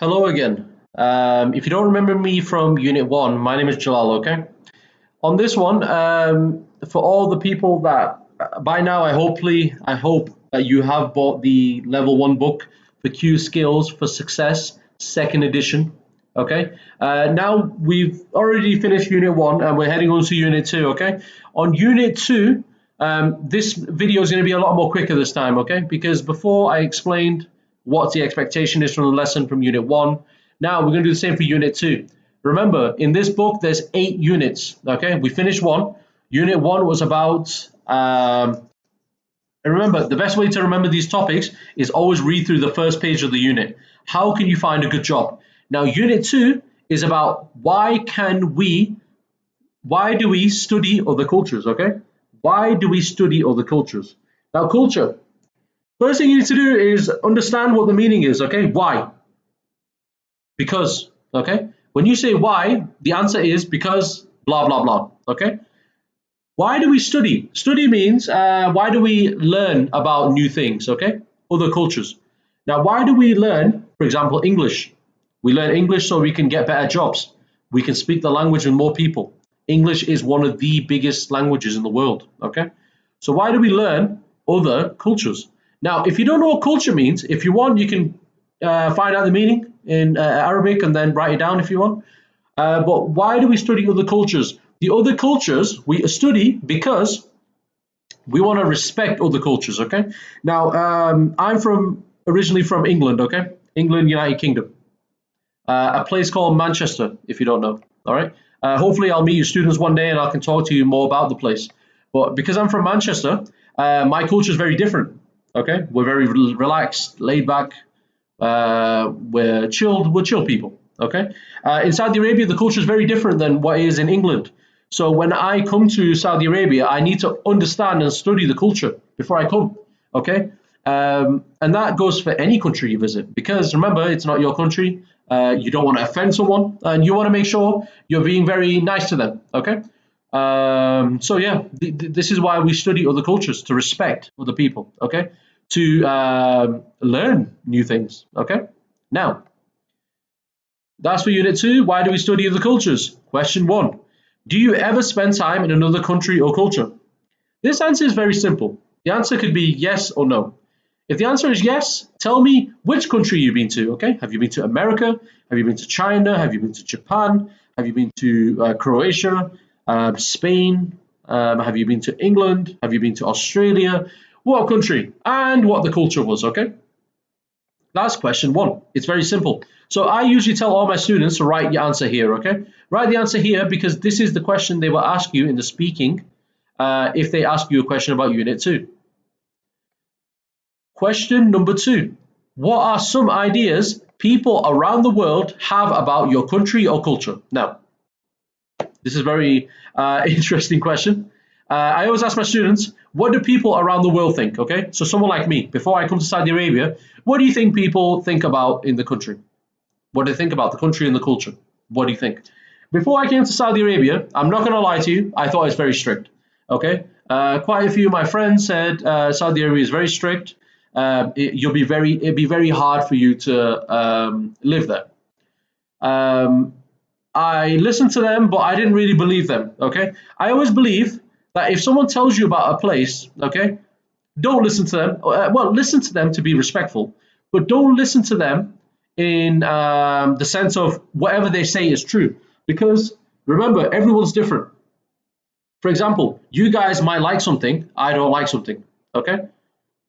Hello again. If you don't remember me from Unit 1, my name is Jalal, okay? On this one, for all the people that by now I hope that you have bought the level 1 book for Q Skills for Success, second edition, okay? Now we've already finished Unit 1 and we're heading on to Unit 2, okay? On Unit 2, this video is going to be a lot more quicker this time, okay? Because before I explained what the expectation is from the lesson from Unit 1. Now we're going to do the same for Unit 2. Remember, in this book, there's 8 units, okay? We finished 1. Unit 1 was about, and remember, the best way to remember these topics is always read through the first page of the unit. How can you find a good job? Now, Unit 2 is about why do we study other cultures, okay? Why do we study other cultures? Now, culture. First thing you need to do is understand what the meaning is, okay? Why? Because, okay? When you say why, the answer is because blah, blah, blah, okay? Why do we study? Study means why do we learn about new things, okay? Other cultures. Now, why do we learn, for example, English? We learn English so we can get better jobs. We can speak the language with more people. English is one of the biggest languages in the world, okay? So why do we learn other cultures? Now, if you don't know what culture means, if you want, you can find out the meaning in Arabic and then write it down if you want. But why do we study other cultures? The other cultures we study because we want to respect other cultures, okay? Now, I'm originally from England, okay? England, United Kingdom. A place called Manchester, if you don't know, all right? Hopefully I'll meet your students one day and I can talk to you more about the place. But because I'm from Manchester, my culture is very different, okay? We're very relaxed, laid back, we're chill people, okay? In Saudi Arabia, the culture is very different than what it is in England. So when I come to Saudi Arabia, I need to understand and study the culture before I come, okay? And that goes for any country you visit because remember, it's not your country. You don't want to offend someone and you want to make sure you're being very nice to them, okay? So yeah, this is why we study other cultures, to respect other people, okay? To learn new things, okay? Now, that's for Unit 2. Why do we study other cultures? Question 1. Do you ever spend time in another country or culture? This answer is very simple. The answer could be yes or no. If the answer is yes, tell me which country you've been to, okay? Have you been to America? Have you been to China? Have you been to Japan? Have you been to Croatia, Spain? Have you been to England? Have you been to Australia? What country? And what the culture was, okay? That's question 1. It's very simple. So I usually tell all my students to write your answer here, okay? Write the answer here because this is the question they will ask you in the speaking if they ask you a question about Unit 2. Question number 2. What are some ideas people around the world have about your country or culture? Now, this is a very interesting question. I always ask my students, what do people around the world think? Okay, so someone like me, before I come to Saudi Arabia, what do you think people think about in the country? What do they think about the country and the culture? What do you think? Before I came to Saudi Arabia, I'm not going to lie to you, I thought it's very strict. Okay, quite a few of my friends said Saudi Arabia is very strict. It'd be very hard for you to live there. I listened to them, but I didn't really believe them. Okay, I always believe that if someone tells you about a place, okay, don't listen to them. Well, listen to them to be respectful, but don't listen to them in the sense of whatever they say is true. Because remember, everyone's different. For example, you guys might like something, I don't like something. Okay,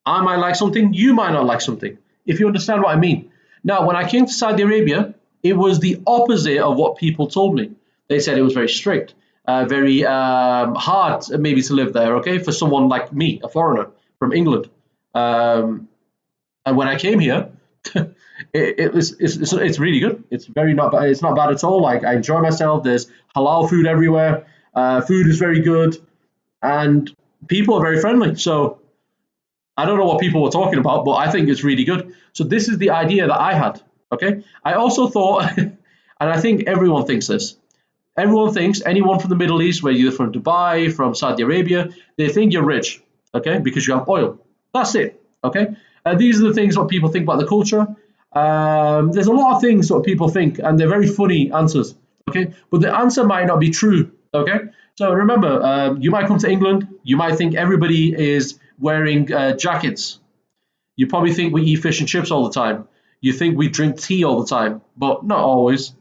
I might like something, you might not like something. If you understand what I mean. Now, when I came to Saudi Arabia, it was the opposite of what people told me. They said it was very strict, very hard maybe to live there, okay, for someone like me, a foreigner from England. And when I came here, it's really good. It's very not bad. It's not bad at all. Like I enjoy myself. There's halal food everywhere. Food is very good, and people are very friendly. So I don't know what people were talking about, but I think it's really good. So this is the idea that I had. Okay. I also thought, and I think everyone thinks this. Everyone thinks anyone from the Middle East, whether you're from Dubai, from Saudi Arabia, they think you're rich, okay, because you have oil. That's it, okay. These are the things what people think about the culture. There's a lot of things what people think, and they're very funny answers. Okay, but the answer might not be true. Okay, so remember, you might come to England, you might think everybody is wearing jackets. You probably think we eat fish and chips all the time. You think we drink tea all the time, but not always.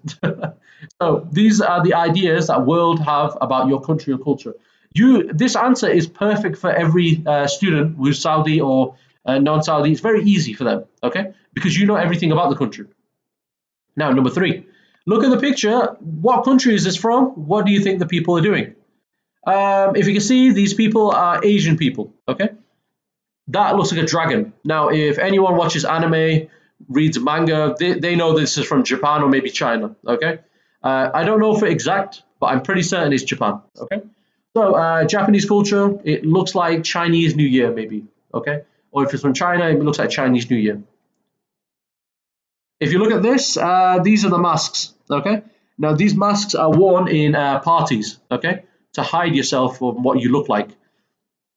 So these are the ideas that world have about your country or culture. This answer is perfect for every student who's Saudi or non-Saudi. It's very easy for them, okay? Because you know everything about the country. Now, number 3, look at the picture. What country is this from? What do you think the people are doing? If you can see, these people are Asian people, okay? That looks like a dragon. Now, if anyone watches anime, reads manga, they know this is from Japan or maybe China, okay? I don't know for exact, but I'm pretty certain it's Japan, okay? So Japanese culture, it looks like Chinese New Year maybe, okay? Or if it's from China, it looks like Chinese New Year. If you look at this, these are the masks, okay? Now, these masks are worn in parties, okay? To hide yourself from what you look like.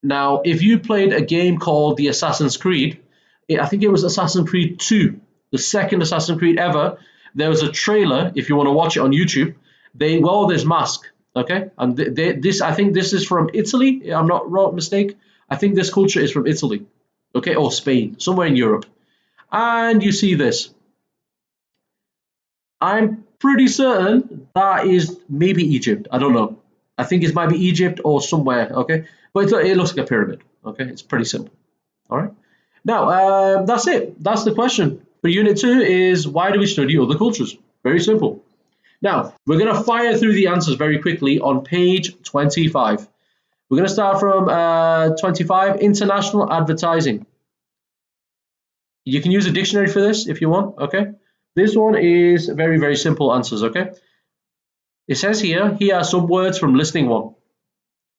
Now, if you played a game called the Assassin's Creed, I think it was Assassin's Creed 2, the second Assassin's Creed ever, there was a trailer, if you want to watch it on YouTube, they wore this mask, okay? And I think this is from Italy, I'm not mistaken. I think this culture is from Italy, okay, or Spain, somewhere in Europe. And you see this. I'm pretty certain that is maybe Egypt. I don't know. I think it might be Egypt or somewhere, okay? But it looks like a pyramid, okay? It's pretty simple, all right? Now, that's it. That's the question. For Unit 2 is, why do we study other cultures? Very simple. Now, we're going to fire through the answers very quickly on page 25. We're going to start from 25, international advertising. You can use a dictionary for this if you want, okay? This one is very, very simple answers, okay? It says here are some words from listening 1.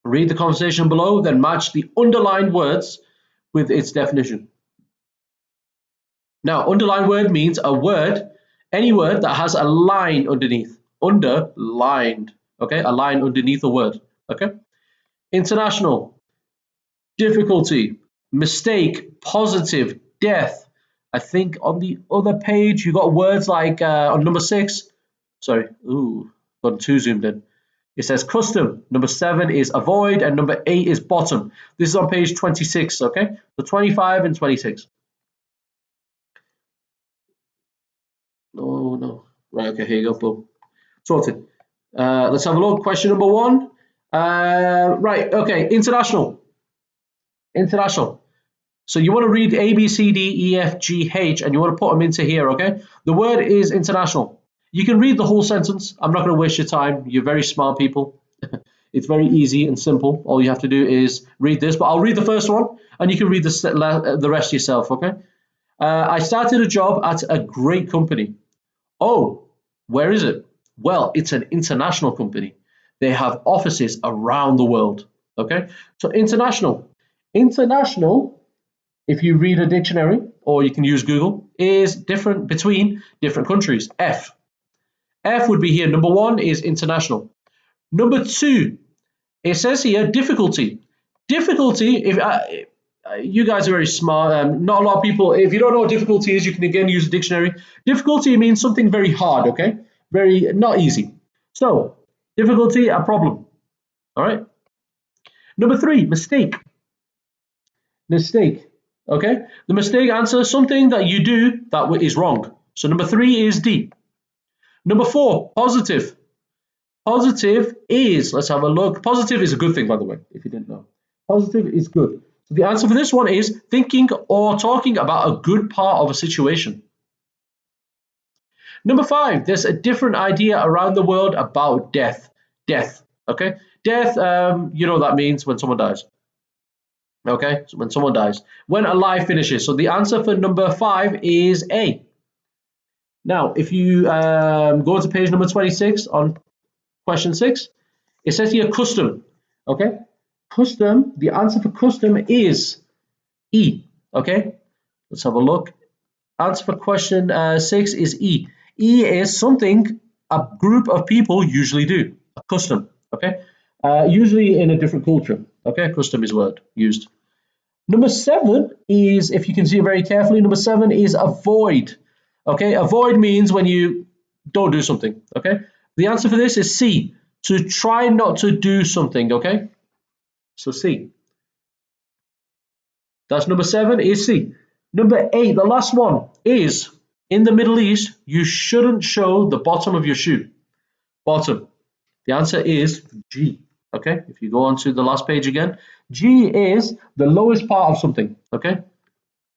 Read the conversation below, then match the underlined words with its definition. Now, underlined word means a word, any word that has a line underneath. Underlined, okay? A line underneath a word, okay? International, difficulty, mistake, positive, death. I think on the other page, you got words like on number 6, sorry, got too zoomed in. It says custom, number 7 is avoid, and number 8 is bottom. This is on page 26, okay? So 25 and 26. Oh, no. Right, okay, here you go, boom. Sorted. Let's have a look. Question number 1. Right, okay, international. International. So you want to read A, B, C, D, E, F, G, H, and you want to put them into here, okay? The word is international. You can read the whole sentence. I'm not going to waste your time. You're very smart people. It's very easy and simple. All you have to do is read this, but I'll read the first one, and you can read the rest yourself, okay? I started a job at a great company. Oh, where is it? Well, it's an international company. They have offices around the world, okay? So international. International, if you read a dictionary, or you can use Google, is different between different countries. F would be here. Number 1 is international. Number 2, it says here difficulty. Difficulty, if you guys are very smart, not a lot of people, if you don't know what difficulty is, you can again use a dictionary. Difficulty means something very hard, okay? Very, not easy. So, difficulty, a problem, all right? Number 3, mistake. Mistake, okay? The mistake answer, something that you do that is wrong. So number 3 is D. Number 4, positive. Positive is, let's have a look. Positive is a good thing, by the way, if you didn't know. Positive is good. So the answer for this one is thinking or talking about a good part of a situation. Number 5, there's a different idea around the world about death. Death, okay? Death, you know what that means when someone dies. Okay, so when someone dies. When a life finishes. So the answer for number 5 is A. Now, if you go to page number 26 on question 6, it says here custom. Okay, custom, the answer for custom is E. Okay, let's have a look. Answer for question 6 is E. E is something a group of people usually do. A custom. Okay, usually in a different culture. Okay, custom is word used. Number 7 is, if you can see very carefully, number 7 is avoid. Okay, avoid means when you don't do something. Okay, the answer for this is C, to try not to do something. Okay, so C. That's number 7 is C. Number 8, the last one is, in the Middle East, you shouldn't show the bottom of your shoe. Bottom. The answer is G. Okay, if you go on to the last page again, G is the lowest part of something. Okay,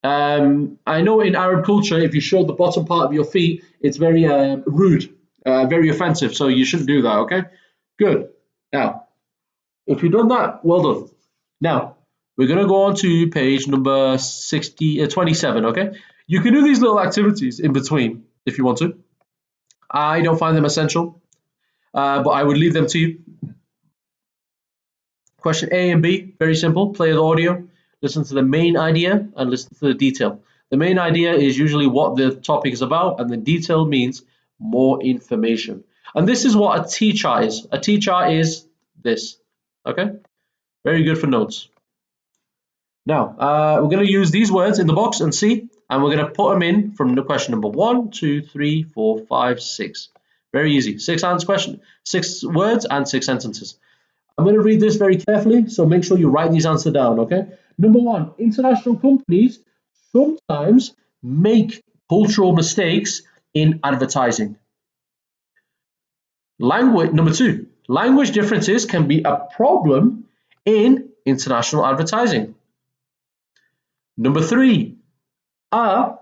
I know in Arab culture, if you show the bottom part of your feet, it's very rude, very offensive. So you shouldn't do that. Okay, good. Now, if you've done that, well done. Now, we're going to go on to page number 27. Okay, you can do these little activities in between if you want to. I don't find them essential, but I would leave them to you. Question A and B, very simple. Play the audio, listen to the main idea, and listen to the detail. The main idea is usually what the topic is about, and the detail means more information. And this is what a T chart is. A T chart is this. Okay, very good for notes. Now, we're going to use these words in the box and see, and we're going to put them in from the question number 1, 2, 3, 4, 5, 6. Very easy. 6 words and 6 sentences. I'm going to read this very carefully, so make sure you write these answers down, okay? Number 1, international companies sometimes make cultural mistakes in advertising. Number 2, language differences can be a problem in international advertising. Number 3, a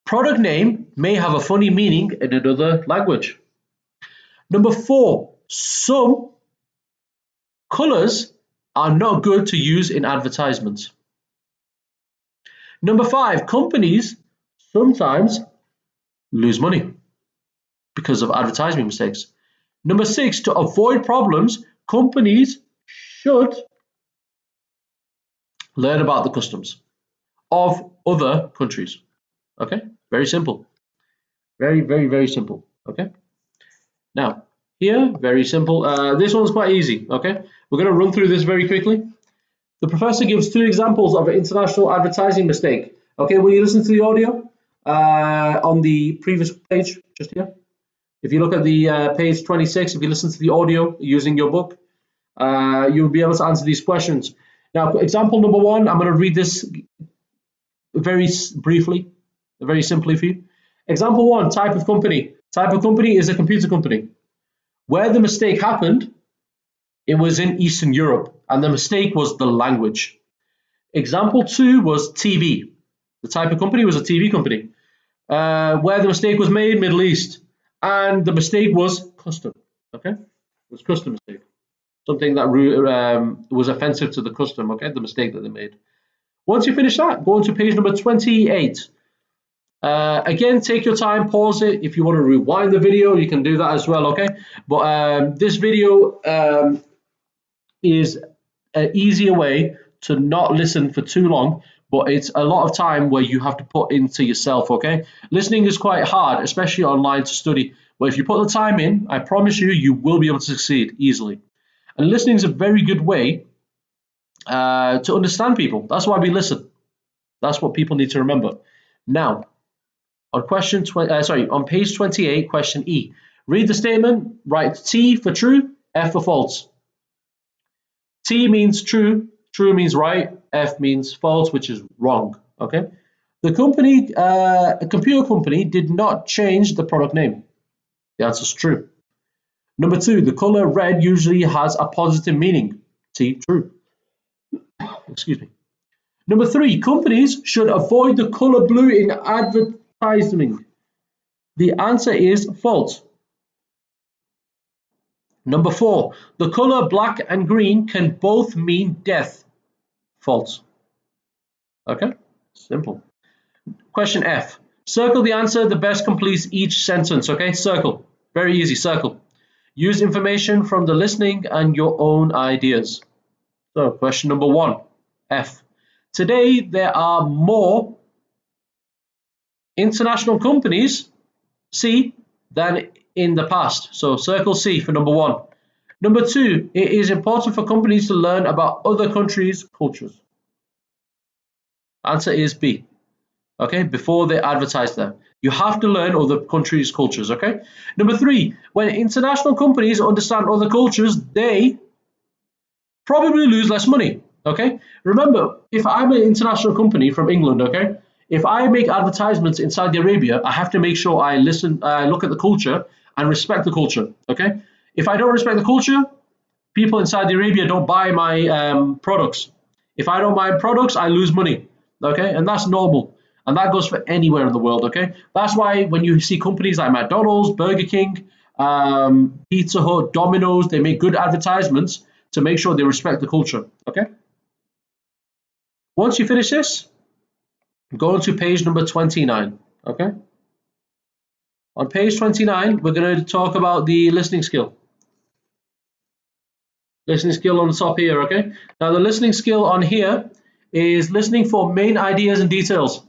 product name may have a funny meaning in another language. Number 4, some colors are not good to use in advertisements. Number 5, companies sometimes lose money because of advertising mistakes. Number 6, to avoid problems, companies should learn about the customs of other countries. Okay, very simple. Very, very, very simple. Okay. Now, here, very simple. This one's quite easy. Okay, we're going to run through this very quickly. The professor gives 2 examples of an international advertising mistake. Okay, will you listen to the audio on the previous page, just here? If you look at the page 26, if you listen to the audio using your book, you'll be able to answer these questions. Now, example number 1, I'm going to read this very briefly, very simply for you. Example 1, type of company. Type of company is a computer company. Where the mistake happened, it was in Eastern Europe, and the mistake was the language. Example 2 was TV. The type of company was a TV company. Where the mistake was made, Middle East, and the mistake was custom. Okay, it was custom mistake, something that was offensive to the custom. Okay, the mistake that they made. Once you finish that, go on to page number 28. Again, take your time, pause it. If you want to rewind the video, you can do that as well, okay? But this video is an easier way to not listen for too long, but it's a lot of time where you have to put into yourself, okay? Listening is quite hard, especially online to study. But if you put the time in, I promise you, you will be able to succeed easily. And listening is a very good way to understand people. That's why we listen. That's what people need to remember. Now, on page 28, question E. Read the statement, write T for true, F for false. T means true, true means right, F means false, which is wrong. Okay. The company, a computer company, did not change the product name. The answer is true. Number 2, the color red usually has a positive meaning. T, true. Excuse me. Number 3, companies should avoid the color blue in advertising. The answer is false. Number 4, the color black and green can both mean death. False. Okay, simple. Question F. Circle the answer that best completes each sentence. Okay, circle. Very easy, circle. Use information from the listening and your own ideas. So, question number 1, F. Today, there are more international companies, C, than in the past. So circle C for number 1. Number 2, it is important for companies to learn about other countries' cultures. Answer is B. okay, before they advertise there. You have to learn other countries' cultures, okay? Number three, when international companies understand other cultures, they probably lose less money, okay? Remember, if I'm an international company from England, okay, if I make advertisements in Saudi Arabia, I have to make sure I look at the culture and respect the culture, okay? If I don't respect the culture, people in Saudi Arabia don't buy my products. If I don't buy products, I lose money, okay? And that's normal. And that goes for anywhere in the world, okay? That's why when you see companies like McDonald's, Burger King, Pizza Hut, Domino's, they make good advertisements to make sure they respect the culture, okay? Once you finish this, go on to page number 29, okay? On page 29, we're going to talk about the listening skill. Listening skill on the top here, okay? Now the listening skill on here is listening for main ideas and details.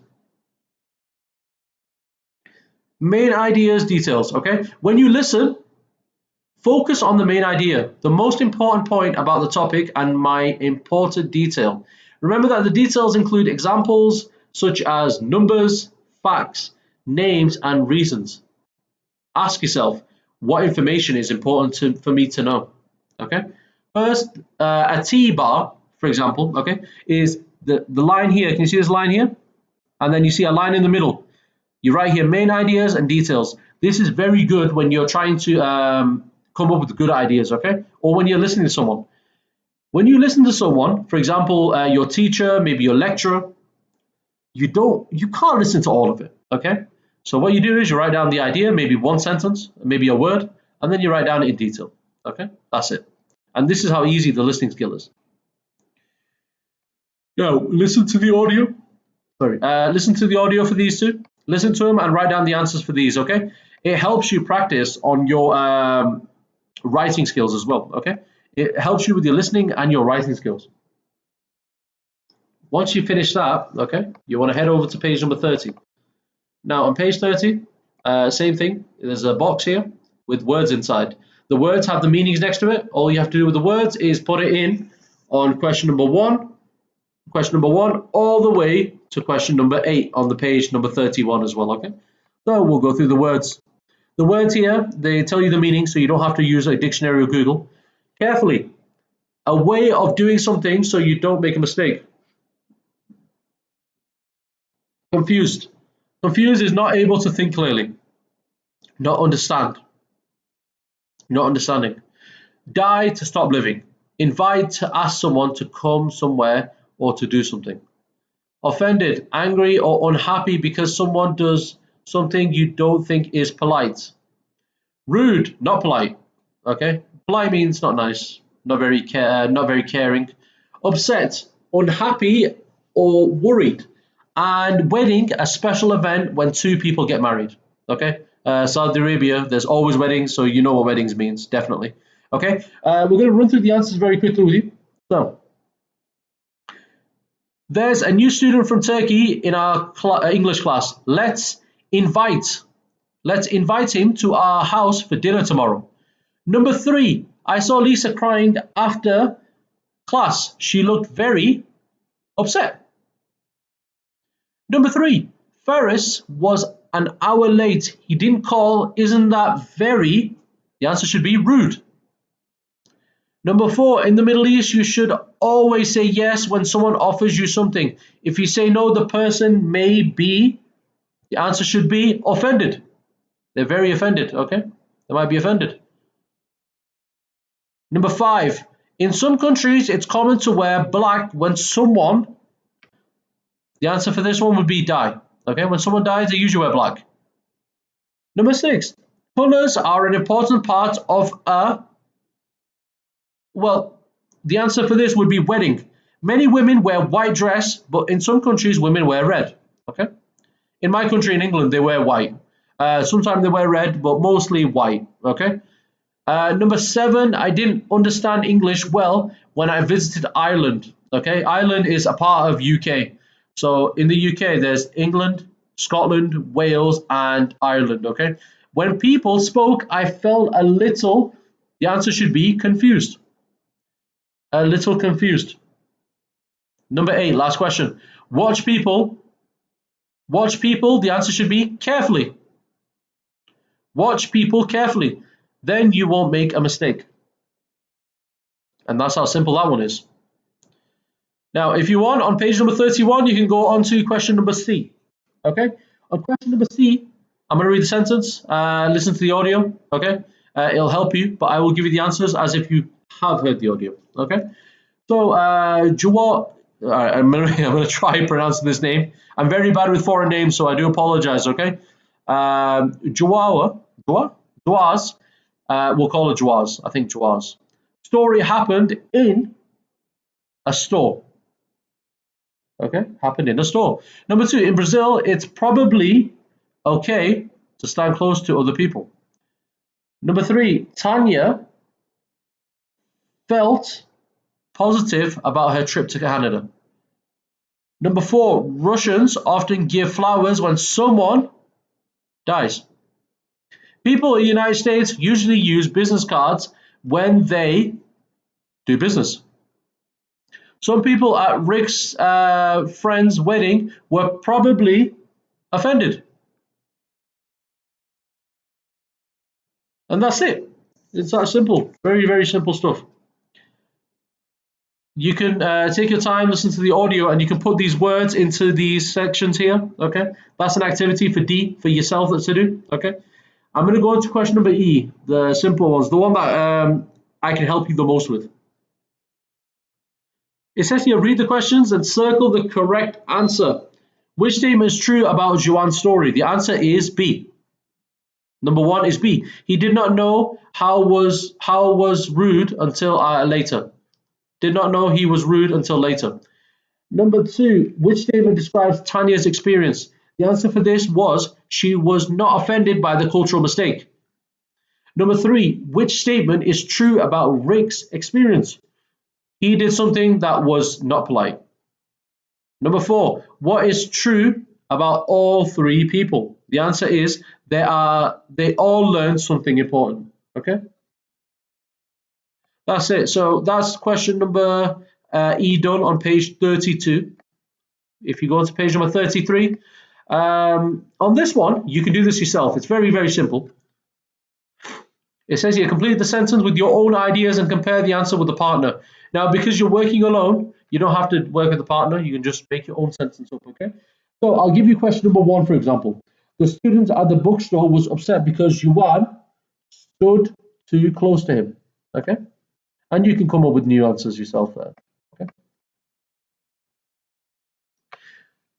Main ideas, details, okay? When you listen, focus on the main idea, the most important point about the topic and my important detail. Remember that the details include examples such as numbers, facts, names, and reasons. Ask yourself, what information is important for me to know, okay? First, a T bar, for example, okay, is the line here. Can you see this line here? And then you see a line in the middle. You write here main ideas and details. This is very good when you're trying to come up with good ideas, okay? Or when you're listening to someone. When you listen to someone, for example, your teacher, maybe your lecturer, you can't listen to all of it, okay? So what you do is you write down the idea, maybe one sentence, maybe a word, and then you write down it in detail, okay? That's it. And this is how easy the listening skill is. Now, listen to the audio. Sorry, listen to the audio for these two. Listen to them and write down the answers for these, okay? It helps you practice on your writing skills as well, okay? It helps you with your listening and your writing skills. Once you finish that, okay, you want to head over to page number 30. Now, on page 30, same thing. There's a box here with words inside. The words have the meanings next to it. All you have to do with the words is put it in on question number one, all the way to question number 8 on the page number 31 as well, okay? So we'll go through the words. The words here, they tell you the meaning, so you don't have to use a dictionary or Google. Carefully, a way of doing something so you don't make a mistake. Confused. Confused is not able to think clearly. Not understand. Not understanding. Die to stop living. Invite to ask someone to come somewhere or to do something. Offended, angry or unhappy because someone does something you don't think is polite. Rude, not polite. Okay, polite means not nice, not very caring. Upset, unhappy or worried. And wedding, a special event when two people get married. Okay, Saudi Arabia, there's always weddings, so you know what weddings means, definitely. Okay, we're going to run through the answers very quickly with you. So, there's a new student from Turkey in our English class. Invite let's invite him to our house for dinner tomorrow. Number 3, I saw Lisa crying after class. She looked very upset. Number 3, Ferris was an hour late. He didn't call. Isn't that very? The answer should be rude. Number 4, in the Middle East, you should always say yes when someone offers you something. If you say no, the person may be, the answer should be offended. They're very offended, okay? They might be offended. Number 5, in some countries, it's common to wear black when someone, the answer for this one would be die, okay? When someone dies, they usually wear black. Number 6, colors are an important part of well, the answer for this would be wedding. Many women wear white dress, but in some countries, women wear red, okay? In my country, in England, they wear white. Sometimes they wear red, but mostly white, okay? Number 7, I didn't understand English well when I visited Ireland. Okay, Ireland is a part of UK. So in the UK, there's England, Scotland, Wales, and Ireland. Okay, when people spoke, I felt a little. The answer should be confused. A little confused. Number 8, last question. Watch people Watch people, the answer should be carefully. Watch people carefully. Then you won't make a mistake. And that's how simple that one is. Now, if you want, on page number 31, you can go on to question number C. Okay? On question number C, I'm going to read the sentence, listen to the audio. Okay? It'll help you, but I will give you the answers as if you have heard the audio. Okay? So, Jawar, I'm gonna try pronouncing this name. I'm very bad with foreign names, so I do apologize. Okay, Jawaz, we'll call it Jawaz. I think Jawaz. Story happened in a store. Okay, happened in a store. Number 2, in Brazil, it's probably okay to stand close to other people. Number 3, Tanya felt positive about her trip to Canada. Number 4, Russians often give flowers when someone dies. People in the United States usually use business cards when they do business. Some people at Rick's friend's wedding were probably offended. And that's it. It's that simple. Very, very simple stuff. You can take your time, listen to the audio, and you can put these words into these sections here. Okay, that's an activity for D, for yourself to do. Okay, I'm going to go into question number E, the simple ones, the one that I can help you the most with. It says here, read the questions and circle the correct answer. Which statement is true about Juan's story? The answer is B. Number 1 is B. He did not know how was rude until later. Did not know he was rude until later. Number 2, which statement describes Tanya's experience? The answer for this was she was not offended by the cultural mistake. Number 3, which statement is true about Rick's experience? He did something that was not polite. Number 4, what is true about all 3 people? The answer is they all learned something important. Okay? That's it. So that's question number E done on page 32. If you go to page number 33, on this one, you can do this yourself. It's very, very simple. It says here, complete the sentence with your own ideas and compare the answer with the partner. Now, because you're working alone, you don't have to work with the partner. You can just make your own sentence up, okay? So I'll give you question number 1, for example. The student at the bookstore was upset because Yuan stood too close to him, okay? And you can come up with new answers yourself there, okay?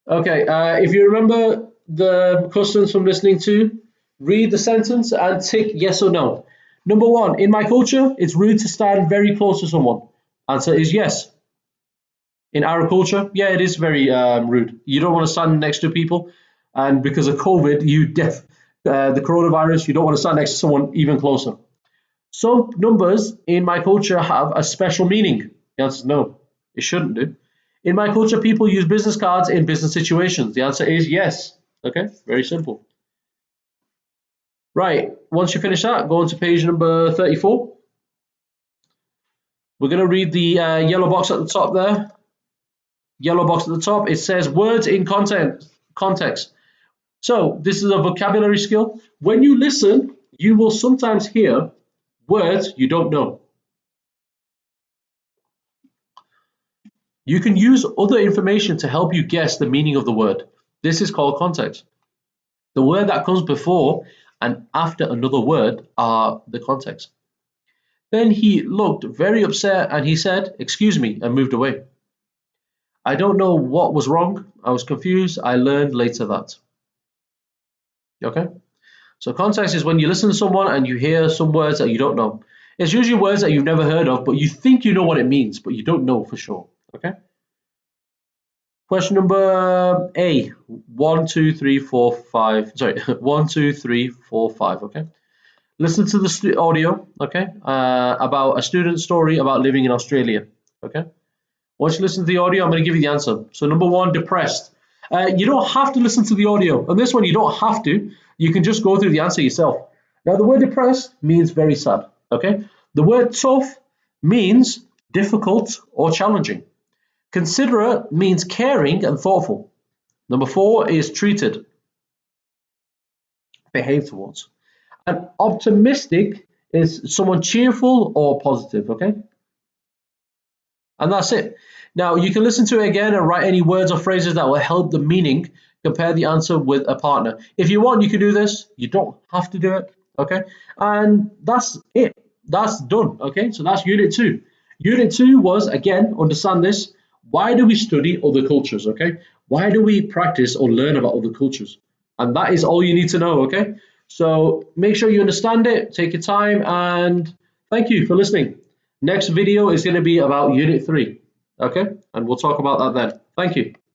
Okay, if you remember the questions from listening to, read the sentence and tick yes or no. Number 1, in my culture, it's rude to stand very close to someone. Answer is yes. In our culture, yeah, it is very rude. You don't want to stand next to people, and because of COVID, the coronavirus, you don't want to stand next to someone even closer. Some numbers in my culture have a special meaning. The answer is no, it shouldn't do. In my culture, people use business cards in business situations. The answer is yes. Okay, very simple. Right, once you finish that, go on to page number 34. We're going to read the yellow box at the top there. Yellow box at the top, it says words in context. So this is a vocabulary skill. When you listen, you will sometimes hear words you don't know. You can use other information to help you guess the meaning of the word. This is called context. The word that comes before and after another word are the context. Then he looked very upset and he said, "Excuse me," and moved away. I don't know what was wrong. I was confused. I learned later that. Okay? So context is when you listen to someone and you hear some words that you don't know. It's usually words that you've never heard of, but you think you know what it means, but you don't know for sure. Okay? Question number A. 1, 2, 3, 4, 5. Sorry, 1, 2, 3, 4, 5. Okay? Listen to the audio, okay, about a student's story about living in Australia, okay? Once you listen to the audio, I'm going to give you the answer. So number 1, depressed. You don't have to listen to the audio. On this one, you don't have to. You can just go through the answer yourself. Now, the word depressed means very sad, okay? The word tough means difficult or challenging. Considerate means caring and thoughtful. Number 4 is treated, behave towards. And optimistic is someone cheerful or positive, okay? And that's it. Now, you can listen to it again and write any words or phrases that will help the meaning. Compare the answer with a partner. If you want, you can do this. You don't have to do it, okay? And that's it. That's done, okay? So that's Unit 2. Unit 2 was, again, understand this. Why do we study other cultures, okay? Why do we practice or learn about other cultures? And that is all you need to know, okay? So make sure you understand it, take your time, and thank you for listening. Next video is going to be about Unit 3, okay? And we'll talk about that then. Thank you.